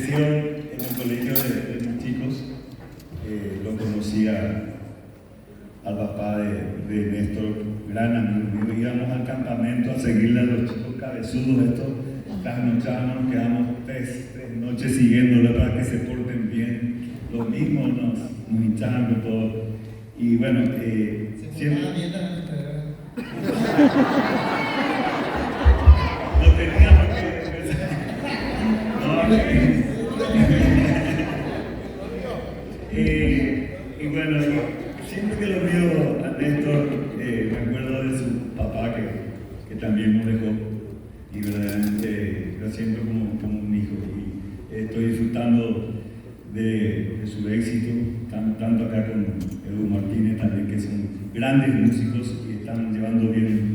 creció en el colegio de mis chicos, lo conocía al papá de Néstor, gran amigo mío. Íbamos al campamento a seguirle a los chicos cabezudos estos, trasnochábamos, nos quedamos tres noches siguiéndolo para que se porten bien. Lo mismo nos hinchaban todo. Y bueno, siempre... No teníamos que... Y bueno, siempre que lo veo a Néstor, me acuerdo de su papá que también nos dejó, y verdaderamente lo siento como un hijo, y estoy disfrutando de su éxito, tanto acá con Edu Martínez también, que son grandes músicos y están llevando bien